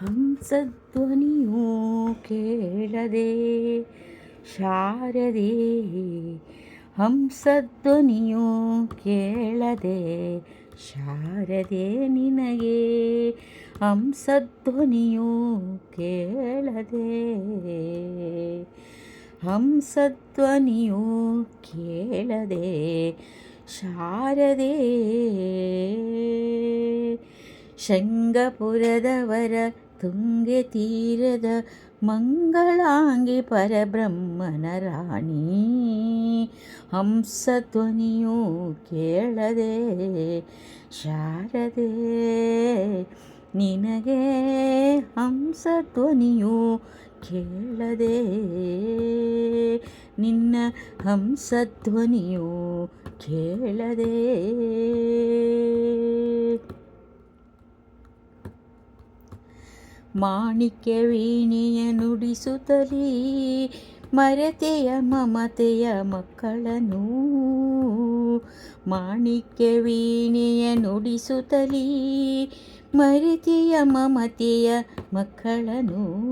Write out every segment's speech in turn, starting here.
ಹಂಸಧ್ವನಿಯೂ ಕೇಳದೆ ಶಾರದೆ. ಹಂಸಧ್ವನಿಯೂ ಕೇಳದೆ ಶಾರದೆ ನಿನಗೆ. ಹಂಸಧ್ವನಿಯೂ ಕೇಳದೆ. ಹಂಸಧ್ವನಿಯೂ ಕೇಳದೆ ಶಾರದೆ. ಶೃಂಗಪುರದವರ ತುಂಗೆ ತೀರದ ಮಂಗಳಾಂಗಿ ಪರಬ್ರಹ್ಮನ ರಾಣಿ. ಹಂಸಧ್ವನಿಯೂ ಕೇಳದೆ ಶಾರದೆ ನಿನಗೆ. ಹಂಸಧ್ವನಿಯೂ ಕೇಳದೆ ನಿನ್ನ. ಹಂಸಧ್ವನಿಯೂ ಕೇಳದೆ. ಮಾಣಿಕ್ಯ ವೀಣೆಯ ನುಡಿಸುತ್ತಲೀ ಮರೆತೆಯ ಮಮತೆಯ ಮಕ್ಕಳನ್ನು. ಮಾಣಿಕ್ಯ ವೀಣೆಯ ನುಡಿಸುತ್ತಲೀ ಮರೆತೆಯ ಮಮತೆಯ ಮಕ್ಕಳನ್ನು.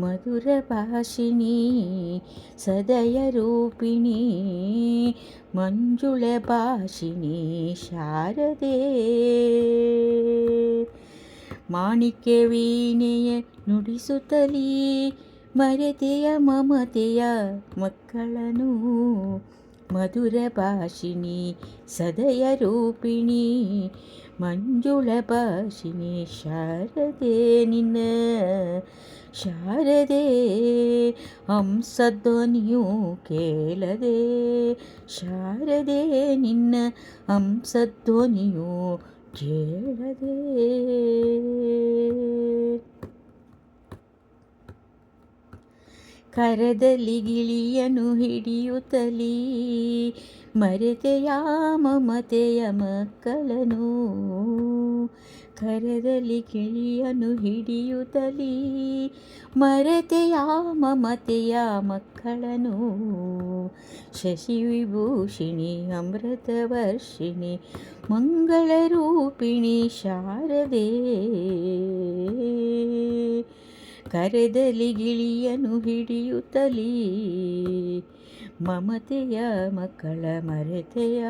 ಮಧುರ ಭಾಷಿಣಿ ಸದಯ ರೂಪಿಣಿ ಮಂಜುಳ ಭಾಷಿಣಿ ಶಾರದೆ. ಮಾಣಿಕ್ಯ ವೀಣೆಯ ನುಡಿಸುತ್ತಲೀ ಮರೆತೆಯ ಮಮತೆಯ ಮಕ್ಕಳನು. ಮಧುರ ಭಾಷಿಣಿ ಸದಯ ರೂಪಿಣಿ ಮಂಜುಳ ಭಾಷಿಣಿ ಶಾರದೆ ನಿನ್ನ. ಶಾರದೆ ಹಂಸಧ್ವನಿಯೂ ಕೇಳದೆ ಶಾರದೆ ನಿನ್ನ. ಹಂಸಧ್ವನಿಯೂ ಕೇಳದೆ. ಕರದಲ್ಲಿ ಗಿಳಿಯನು ಹಿಡಿಯುತ್ತಲೀ ಮರೆತೆಯ ಮಮತೆಯ ಮಕ್ಕಳನು. ಕರದಲ್ಲಿ ಗಿಳಿಯನು ಹಿಡಿಯುತ್ತಲೀ ಮರೆತೆಯ ಮಮತೆಯ ಮಕ್ಕಳನು. ಶಶಿವಿಭೂಷಿಣಿ ಅಮೃತವರ್ಷಿಣಿ ಮಂಗಳರೂಪಿಣಿ ಶಾರದೆ. ಕರದಲ್ಲಿ ಗಿಳಿಯನು ಹಿಡಿಯುತ್ತಲೀ ಮಮತೆಯ ಮಕ್ಕಳ ಮರೆತೆಯ.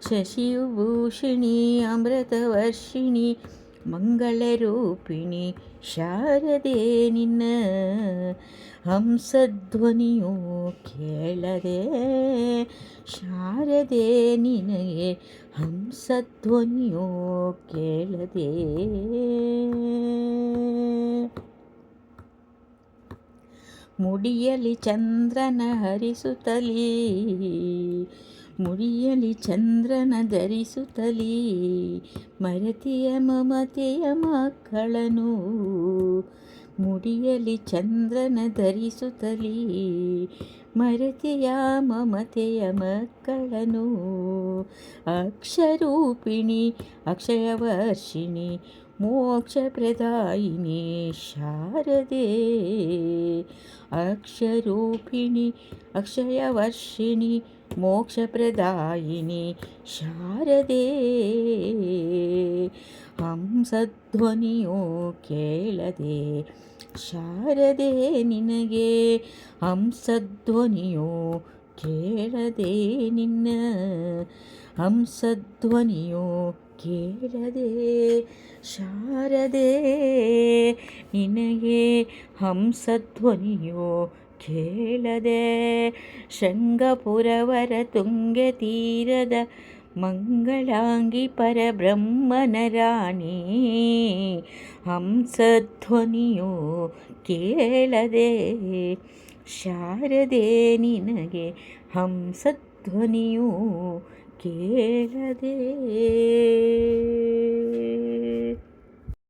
ಶಶಿವಿಭೂಷಿಣಿ ಅಮೃತವರ್ಷಿಣಿ ಮಂಗಳರೂಪಿಣಿ ಶಾರದೆ ನಿನ್ನ. ಹಂಸಧ್ವನಿಯೂ ಕೇಳದೆ ಶಾರದೆ ನಿನಗೆ. ಹಂಸಧ್ವನಿಯೂ ಕೇಳದೆ. ಮುಡಿಯಲಿ ಚಂದ್ರನ ಹರಿಸುತ್ತಲೀ ಮುಡಿಯಲಿ ಚಂದ್ರನ ಧರಿಸುತ್ತಲೀ ಮರೆತೆಯ ಮಮತೆಯ ಮಕ್ಕಳನು. ಮುಡಿಯಲಿ ಚಂದ್ರನ ಧರಿಸುತ್ತಲೀ ಮರೆತೆಯ ಮಮತೆಯ ಮಕ್ಕಳನು. ಅಕ್ಷರೂಪಿಣಿ ಅಕ್ಷಯವರ್ಷಿಣಿ ಮೋಕ್ಷಪ್ರದಾಯಿನಿ ಶಾರದೆ. ಅಕ್ಷರೂಪಿಣಿ ಅಕ್ಷಯವರ್ಷಿಣಿ ಮೋಕ್ಷಪ್ರದಾಯಿನಿ ಶಾರದೆ. ಹಂಸಧ್ವನಿಯೂ ಕೇಳದೆ ಶಾರದೆ ನಿನಗೆ. ಹಂಸಧ್ವನಿಯೂ ಕೇಳದೆ ನಿನ್ನ. ಹಂಸಧ್ವನಿಯೂ ಕೇಳದೆ ಶಾರದೆ ನಿನಗೆ. ಹಂಸಧ್ವನಿಯೂ ಕೇಳದೆ. ಶೃಂಗಪುರವರ ತುಂಗೆ ತೀರದ ಮಂಗಳಾಂಗಿ ಪರಬ್ರಹ್ಮನ ರಾಣಿ. ಹಂಸಧ್ವನಿಯೂ ಕೇಳದೆ ಶಾರದೆ ನಿನಗೆ. ಹಂಸಧ್ವನಿಯೂ ಕೇಳದೆ.